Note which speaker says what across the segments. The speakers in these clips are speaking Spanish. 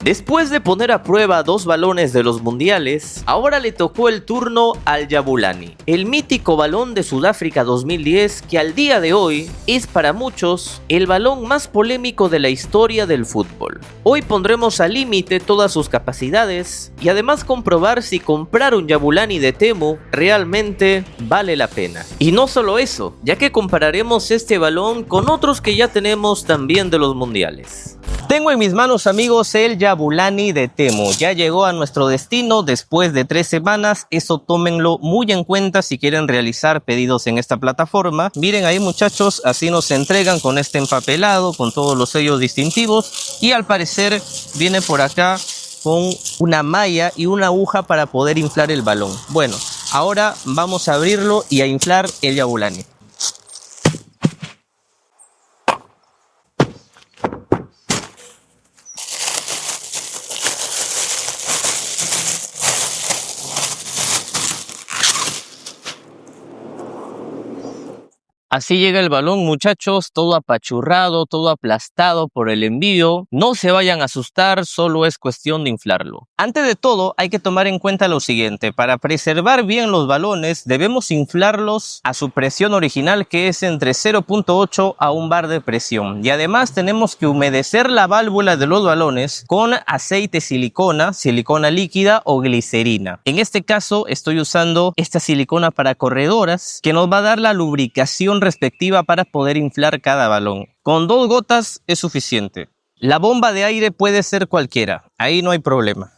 Speaker 1: Después de poner a prueba 2 balones de los mundiales, ahora le tocó el turno al Jabulani, el mítico balón de Sudáfrica 2010 que al día de hoy es para muchos el balón más polémico de la historia del fútbol. Hoy pondremos al límite todas sus capacidades y además comprobar si comprar un Jabulani de Temu realmente vale la pena. Y no solo eso, ya que compararemos este balón con otros que ya tenemos también de los mundiales. Tengo en mis manos, amigos, el Jabulani de Temu. Ya llegó a nuestro destino después de 3 semanas. Eso tómenlo muy en cuenta si quieren realizar pedidos en esta plataforma. Miren ahí, muchachos, así nos entregan con este empapelado, con todos los sellos distintivos. Y al parecer viene por acá con una malla y una aguja para poder inflar el balón. Bueno, ahora vamos a abrirlo y a inflar el Jabulani. Así llega el balón, muchachos, todo apachurrado, todo aplastado por el envío. No se vayan a asustar, solo es cuestión de inflarlo. Antes de todo, hay que tomar en cuenta lo siguiente. Para preservar bien los balones, debemos inflarlos a su presión original, que es entre 0.8 a 1 bar de presión. Y además tenemos que humedecer la válvula de los balones con aceite silicona, silicona líquida o glicerina. En este caso, estoy usando esta silicona para corredoras, que nos va a dar la lubricación respectiva para poder inflar cada balón. Con 2 gotas es suficiente. La bomba de aire puede ser cualquiera, ahí no hay problema.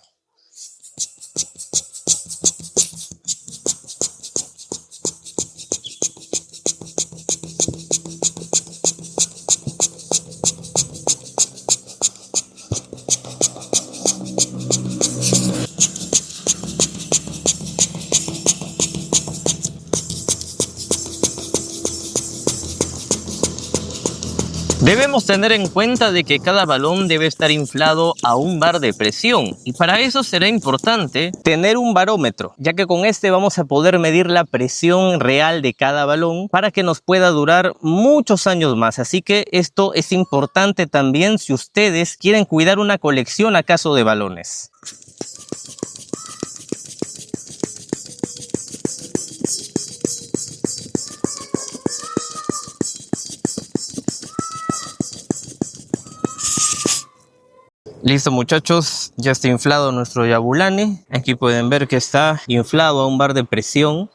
Speaker 1: Debemos tener en cuenta de que cada balón debe estar inflado a 1 bar de presión, y para eso será importante tener un barómetro, ya que con este vamos a poder medir la presión real de cada balón para que nos pueda durar muchos años más. Así que esto es importante también si ustedes quieren cuidar una colección acaso de balones. Listo, muchachos, ya está inflado nuestro Jabulani. Aquí pueden ver que está inflado a 1 bar de presión.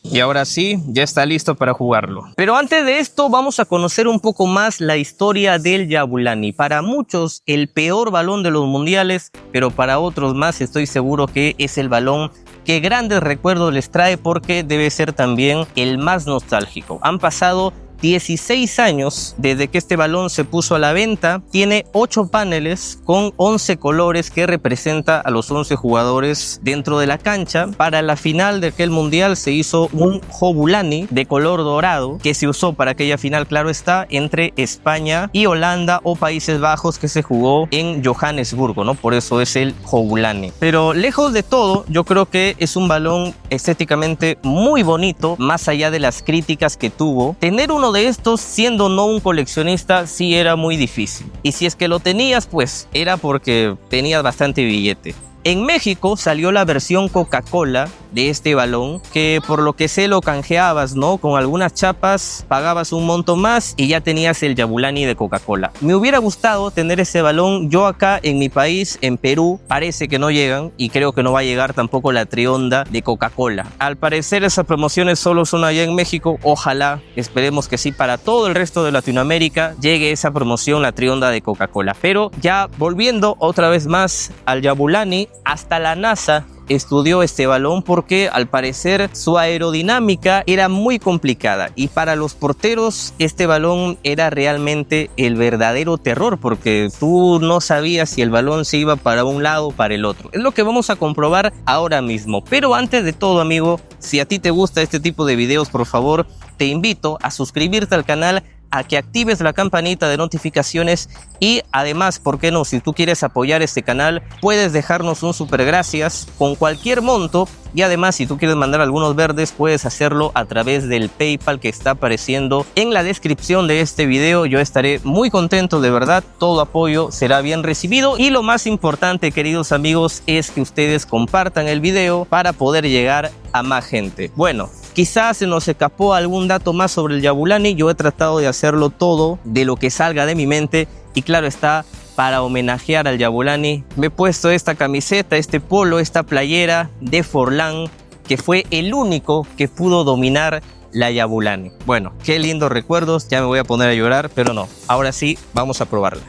Speaker 1: Y ahora sí, ya está listo para jugarlo. Pero antes de esto vamos a conocer un poco más la historia del Jabulani. Para muchos el peor balón de los mundiales, pero para otros más estoy seguro que es el balón que grandes recuerdos les trae, porque debe ser también el más nostálgico. Han pasado 16 años desde que este balón se puso a la venta. Tiene 8 paneles con 11 colores que representa a los 11 jugadores dentro de la cancha. Para la final de aquel mundial se hizo un Jabulani de color dorado que se usó para aquella final, claro está, entre España y Holanda o Países Bajos, que se jugó en Johannesburgo, ¿no? Por eso es el Jabulani. Pero lejos de todo, yo creo que es un balón estéticamente muy bonito, más allá de las críticas que tuvo. Tener uno de estos, siendo no un coleccionista, sí era muy difícil. Y si es que lo tenías, pues era porque tenías bastante billete. En México salió la versión Coca-Cola de este balón, que por lo que sé lo canjeabas, ¿no? Con algunas chapas pagabas un monto más y ya tenías el Jabulani de Coca-Cola. Me hubiera gustado tener ese balón. Yo acá en mi país, en Perú, parece que no llegan, y creo que no va a llegar tampoco la Trionda de Coca-Cola. Al parecer esas promociones solo son allá en México. Ojalá, esperemos que sí, para todo el resto de Latinoamérica llegue esa promoción, la Trionda de Coca-Cola. Pero ya volviendo otra vez más al Jabulani, hasta la NASA estudió este balón porque al parecer su aerodinámica era muy complicada, y para los porteros este balón era realmente el verdadero terror, porque tú no sabías si el balón se iba para un lado o para el otro. Es lo que vamos a comprobar ahora mismo. Pero antes de todo, amigo, si a ti te gusta este tipo de videos, por favor te invito a suscribirte al canal, a que actives la campanita de notificaciones y además, ¿por qué no? Si tú quieres apoyar este canal, puedes dejarnos un super gracias con cualquier monto y además si tú quieres mandar algunos verdes, puedes hacerlo a través del PayPal que está apareciendo en la descripción de este video. Yo estaré muy contento, de verdad, todo apoyo será bien recibido y lo más importante, queridos amigos, es que ustedes compartan el video para poder llegar a más gente. Bueno, quizás se nos escapó algún dato más sobre el Jabulani. Yo he tratado de hacerlo todo de lo que salga de mi mente y claro está, para homenajear al Jabulani me he puesto esta camiseta, este polo, esta playera de Forlán, que fue el único que pudo dominar la Jabulani. Bueno, qué lindos recuerdos, ya me voy a poner a llorar, pero no, ahora sí, vamos a probarla.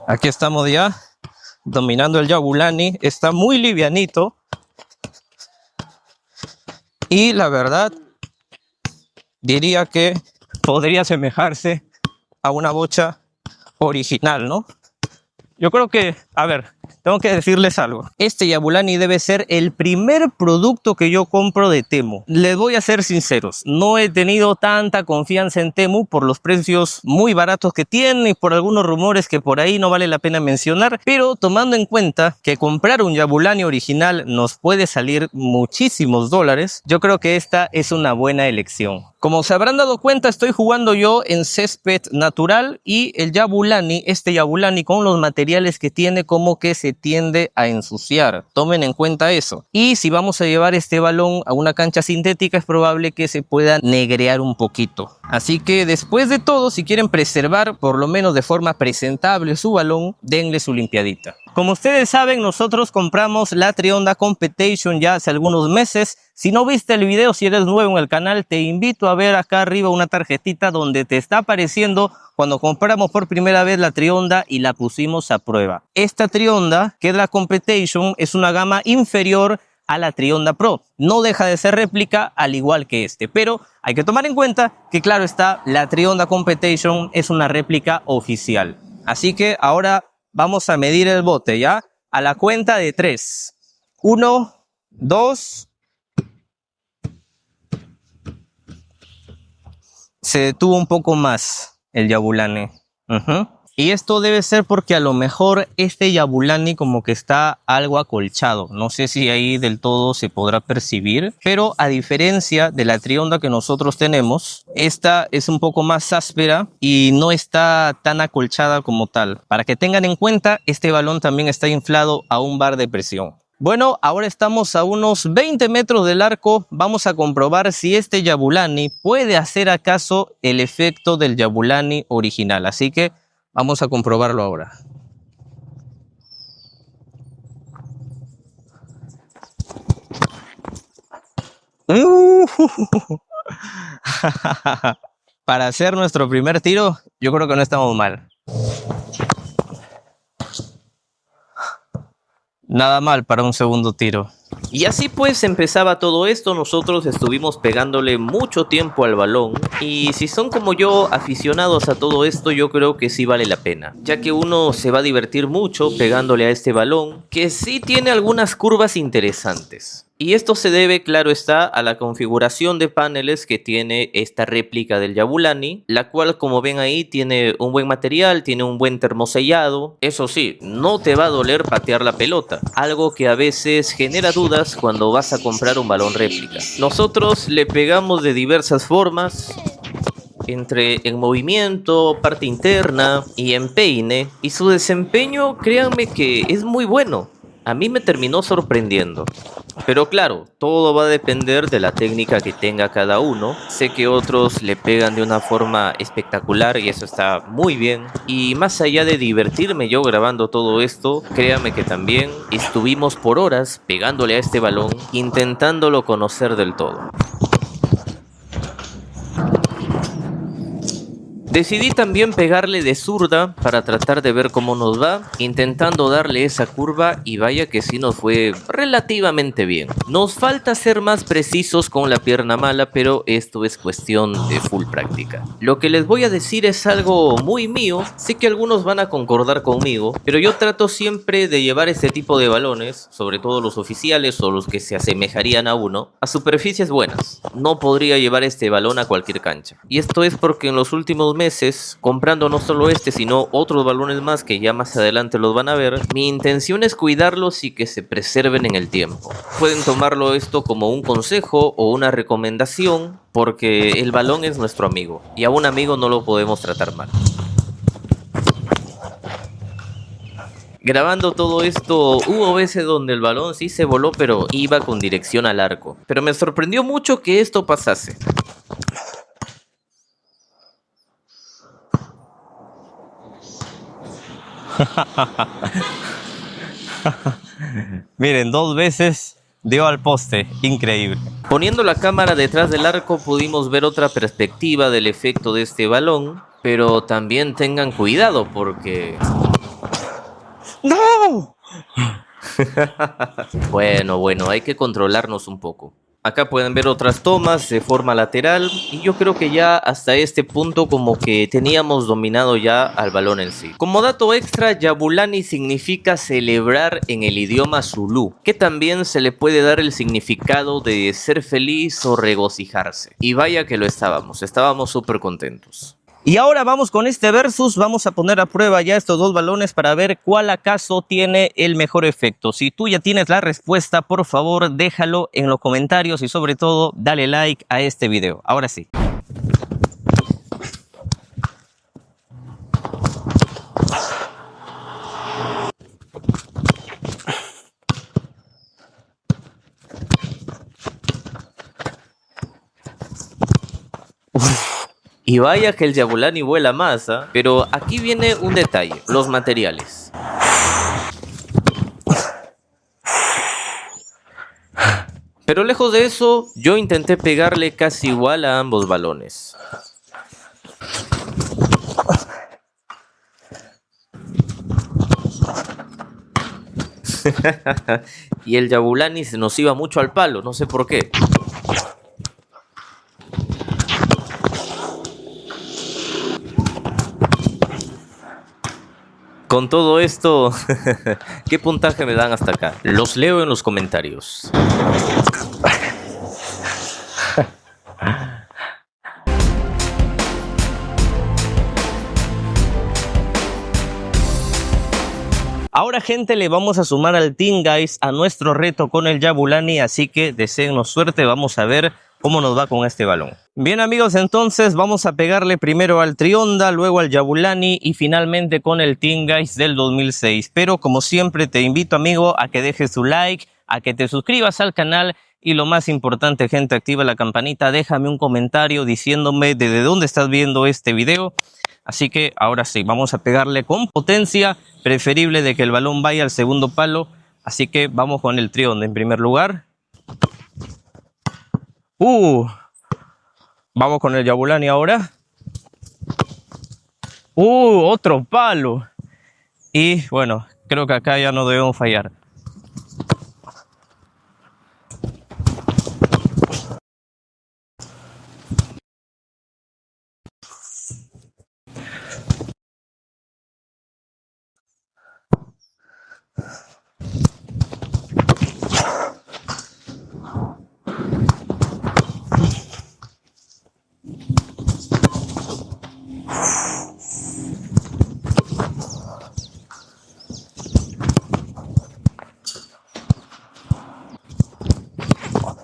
Speaker 1: Aquí estamos ya, dominando el Jabulani, está muy livianito. Y la verdad, diría que podría asemejarse a una bocha original, ¿no? Yo creo que, a ver, tengo que decirles algo. Este Jabulani debe ser el primer producto que yo compro de Temu. Les voy a ser sinceros, no he tenido tanta confianza en Temu por los precios muy baratos que tiene y por algunos rumores que por ahí no vale la pena mencionar, pero tomando en cuenta que comprar un Jabulani original nos puede salir muchísimos dólares, yo creo que esta es una buena elección. Como se habrán dado cuenta, estoy jugando yo en césped natural y el Jabulani, este Jabulani con los materiales que tiene, como que se tiende a ensuciar. Tomen en cuenta eso. Y si vamos a llevar este balón a una cancha sintética, es probable que se pueda negrear un poquito. Así que después de todo, si quieren preservar por lo menos de forma presentable su balón, denle su limpiadita. Como ustedes saben, nosotros compramos la Trionda Competition ya hace algunos meses. Si no viste el video, si eres nuevo en el canal, te invito a ver acá arriba una tarjetita donde te está apareciendo cuando compramos por primera vez la Trionda y la pusimos a prueba. Esta Trionda, que es la Competition, es una gama inferior a la Trionda Pro. No deja de ser réplica al igual que este, pero hay que tomar en cuenta que claro está, la Trionda Competition es una réplica oficial. Así que ahora vamos a medir el bote, ¿ya? A la cuenta de 3. 1, 2... Se detuvo un poco más el Jabulani. Y esto debe ser porque a lo mejor este Jabulani como que está algo acolchado. No sé si ahí del todo se podrá percibir. Pero a diferencia de la Trionda que nosotros tenemos, esta es un poco más áspera y no está tan acolchada como tal. Para que tengan en cuenta, este balón también está inflado a un bar de presión. Bueno, ahora estamos a unos 20 metros del arco. Vamos a comprobar si este Jabulani puede hacer acaso el efecto del Jabulani original. Así que vamos a comprobarlo ahora. Para hacer nuestro primer tiro, yo creo que no estamos mal. Nada mal para un segundo tiro. Y así pues empezaba todo esto. Nosotros estuvimos pegándole mucho tiempo al balón y si son como yo aficionados a todo esto, yo creo que sí vale la pena, ya que uno se va a divertir mucho pegándole a este balón, que sí tiene algunas curvas interesantes. Y esto se debe, claro está, a la configuración de paneles que tiene esta réplica del Jabulani, la cual, como ven ahí, tiene un buen material, tiene un buen termosellado. Eso sí, no te va a doler patear la pelota, algo que a veces genera dudas cuando vas a comprar un balón réplica. Nosotros le pegamos de diversas formas, entre en movimiento, parte interna y en peine, y su desempeño, créanme que es muy bueno. A mí me terminó sorprendiendo. Pero claro, todo va a depender de la técnica que tenga cada uno. Sé que otros le pegan de una forma espectacular y eso está muy bien. Y más allá de divertirme yo grabando todo esto, créame que también estuvimos por horas pegándole a este balón, intentándolo conocer del todo. Decidí también pegarle de zurda para tratar de ver cómo nos va, intentando darle esa curva y vaya que sí nos fue relativamente bien. Nos falta ser más precisos con la pierna mala, pero esto es cuestión de full práctica. Lo que les voy a decir es algo muy mío, sé que algunos van a concordar conmigo, pero yo trato siempre de llevar este tipo de balones, sobre todo los oficiales o los que se asemejarían a uno, a superficies buenas. No podría llevar este balón a cualquier cancha. Y esto es porque en los últimos meses, comprando no solo este, sino otros balones más que ya más adelante los van a ver, mi intención es cuidarlos y que se preserven en el tiempo. Pueden tomarlo esto como un consejo o una recomendación, porque el balón es nuestro amigo, y a un amigo no lo podemos tratar mal. Grabando todo esto, hubo veces donde el balón sí se voló, pero iba con dirección al arco. Pero me sorprendió mucho que esto pasase. Miren, 2 veces dio al poste, increíble. Poniendo la cámara detrás del arco pudimos ver otra perspectiva del efecto de este balón, pero también tengan cuidado porque... ¡No! Bueno, hay que controlarnos un poco. Acá pueden ver otras tomas de forma lateral y yo creo que ya hasta este punto como que teníamos dominado ya al balón en sí. Como dato extra, Jabulani significa celebrar en el idioma zulú, que también se le puede dar el significado de ser feliz o regocijarse. Y vaya que lo estábamos súper contentos. Y ahora vamos con este versus, vamos a poner a prueba ya estos dos balones para ver cuál acaso tiene el mejor efecto. Si tú ya tienes la respuesta, por favor déjalo en los comentarios y sobre todo dale like a este video. Ahora sí. Y vaya que el Jabulani vuela más, ¿eh? Pero aquí viene un detalle, los materiales. Pero lejos de eso, yo intenté pegarle casi igual a ambos balones. Y el Jabulani se nos iba mucho al palo, no sé por qué. Con todo esto, ¿qué puntaje me dan hasta acá? Los leo en los comentarios. Ahora, gente, le vamos a sumar al Team Guys a nuestro reto con el Jabulani, así que deseennos suerte, vamos a ver cómo nos va con este balón. Bien, amigos, entonces vamos a pegarle primero al Trionda, luego al Jabulani y finalmente con el Team Guys del 2006. Pero como siempre te invito, amigo, a que dejes tu like, a que te suscribas al canal y lo más importante, gente, activa la campanita, déjame un comentario diciéndome desde dónde estás viendo este video. Así que ahora sí, vamos a pegarle con potencia, preferible de que el balón vaya al segundo palo. Así que vamos con el Trionda en primer lugar. Vamos con el Jabulani ahora. Otro palo. Y bueno, creo que acá ya no debemos fallar.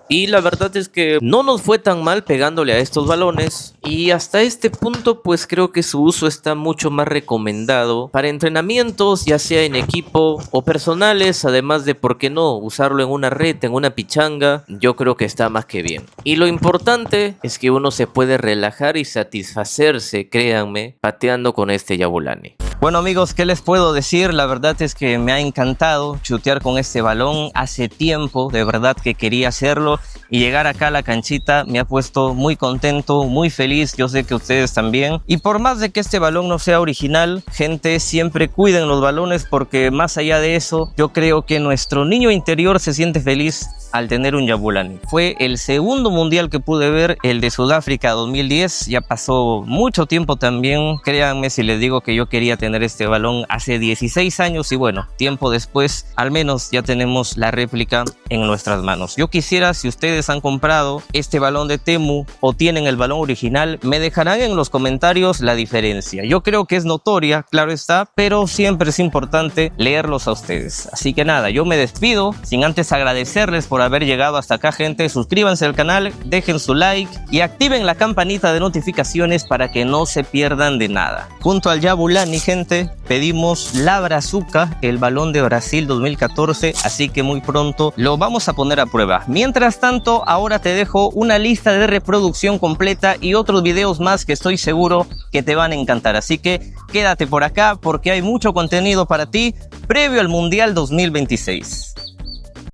Speaker 1: Y la verdad es que no nos fue tan mal pegándole a estos balones. Y hasta este punto pues creo que su uso está mucho más recomendado para entrenamientos, ya sea en equipo o personales. Además de, ¿por qué no?, usarlo en una red, en una pichanga. Yo creo que está más que bien. Y lo importante es que uno se puede relajar y satisfacerse, créanme, pateando con este Jabulani. Bueno amigos, ¿qué les puedo decir? La verdad es que me ha encantado chutear con este balón. Hace tiempo, de verdad que quería hacerlo, y llegar acá a la canchita me ha puesto muy contento, muy feliz. Yo sé que ustedes también. Y por más de que este balón no sea original, gente, siempre cuiden los balones, porque más allá de eso, yo creo que nuestro niño interior se siente feliz al tener un Jabulani. Fue el segundo mundial que pude ver, el de Sudáfrica 2010. Ya pasó mucho tiempo también. Créanme si les digo que yo quería tener este balón hace 16 años, y bueno, tiempo después al menos ya tenemos la réplica en nuestras manos. Yo quisiera, si ustedes han comprado este balón de Temu o tienen el balón original, me dejarán en los comentarios la diferencia. Yo creo que es notoria, claro está, pero siempre es importante leerlos a ustedes. Así que nada, yo me despido sin antes agradecerles por haber llegado hasta acá, gente. Suscríbanse al canal, dejen su like y activen la campanita de notificaciones para que no se pierdan de nada. Junto al Jabulani, gente, pedimos la Brazuca, el balón de Brasil 2014, así que muy pronto lo vamos a poner a prueba. Mientras tanto, ahora te dejo una lista de reproducción completa y otros videos más que estoy seguro que te van a encantar, así que quédate por acá porque hay mucho contenido para ti previo al Mundial 2026.